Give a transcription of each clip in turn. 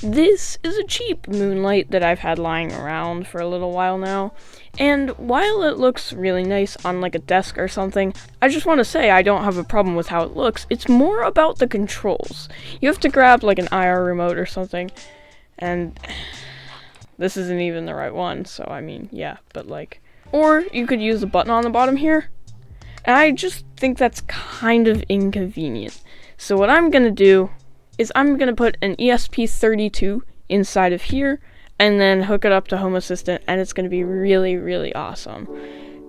This is a cheap moonlight that I've had lying around for a little while now, and while it looks really nice on like a desk or something, I just want to say I don't have a problem with how it looks. It's more about the controls. You have to grab like an IR remote or something, and this isn't even the right one, so I mean, yeah, but like, or you could use the button on the bottom here, and I just think that's kind of inconvenient. So what I'm gonna do is I'm gonna put an ESP32 inside of here and then hook it up to Home Assistant, and it's gonna be really, really awesome.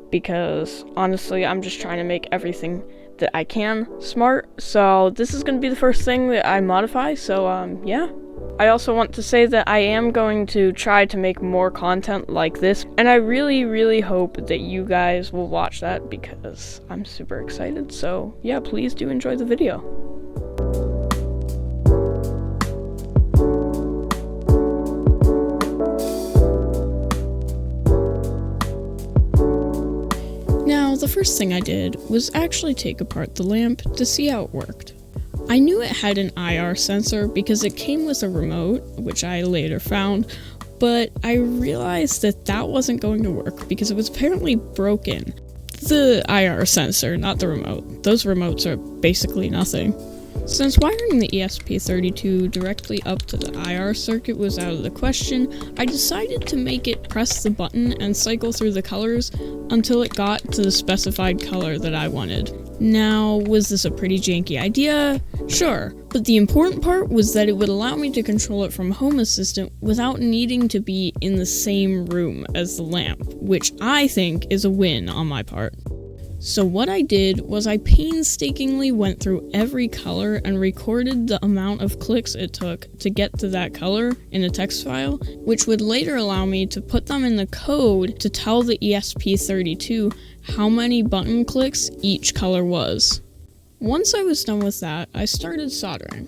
Because honestly, I'm just trying to make everything that I can smart. So this is gonna be the first thing that I modify. So yeah. I also want to say that I am going to try to make more content like this, and I really, really hope that you guys will watch that because I'm super excited. So yeah, please do enjoy the video. Now, the first thing I did was actually take apart the lamp to see how it worked. I knew it had an IR sensor because it came with a remote, which I later found, but I realized that that wasn't going to work because it was apparently broken. The IR sensor, not the remote. Those remotes are basically nothing. Since wiring the ESP32 directly up to the IR circuit was out of the question, I decided to make it press the button and cycle through the colors until it got to the specified color that I wanted. Now, was this a pretty janky idea? Sure, but the important part was that it would allow me to control it from Home Assistant without needing to be in the same room as the lamp, which I think is a win on my part. So what I did was I painstakingly went through every color and recorded the amount of clicks it took to get to that color in a text file, which would later allow me to put them in the code to tell the ESP32 how many button clicks each color was. Once I was done with that, I started soldering.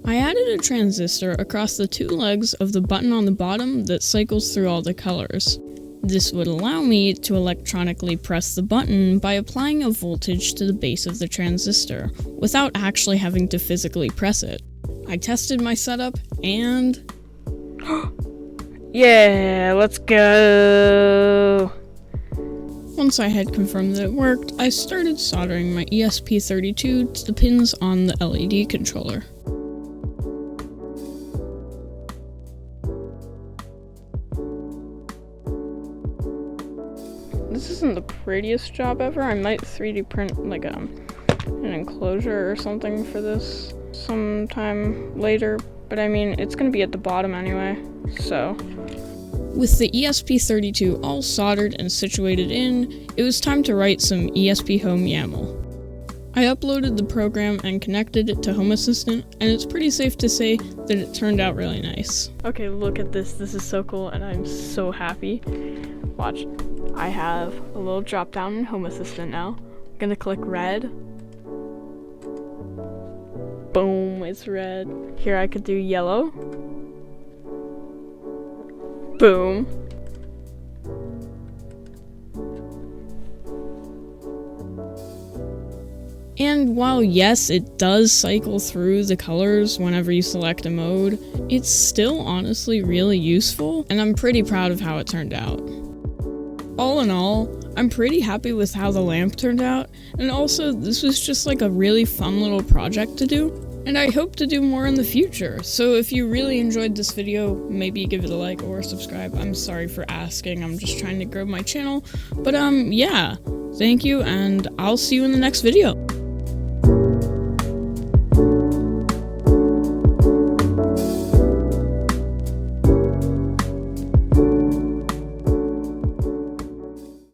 I added a transistor across the two legs of the button on the bottom that cycles through all the colors. This would allow me to electronically press the button by applying a voltage to the base of the transistor, without actually having to physically press it. I tested my setup, and... yeah, let's go! Once I had confirmed that it worked, I started soldering my ESP32 to the pins on the LED controller. This isn't the prettiest job ever. I might 3D print like an enclosure or something for this sometime later, but I mean, it's gonna be at the bottom anyway, so. With the ESP32 all soldered and situated in, it was time to write some ESP Home YAML. I uploaded the program and connected it to Home Assistant, and it's pretty safe to say that it turned out really nice. Okay, look at this. This is so cool, and I'm so happy. Watch. I have a little drop down in Home Assistant now. I'm gonna click red. Boom, it's red. Here I could do yellow. Boom. And while yes, it does cycle through the colors whenever you select a mode, it's still honestly really useful, and I'm pretty proud of how it turned out. All in all, I'm pretty happy with how the lamp turned out, and also this was just like a really fun little project to do, and I hope to do more in the future. So if you really enjoyed this video, maybe give it a like or subscribe. I'm sorry for asking, I'm just trying to grow my channel, but yeah, thank you, and I'll see you in the next video.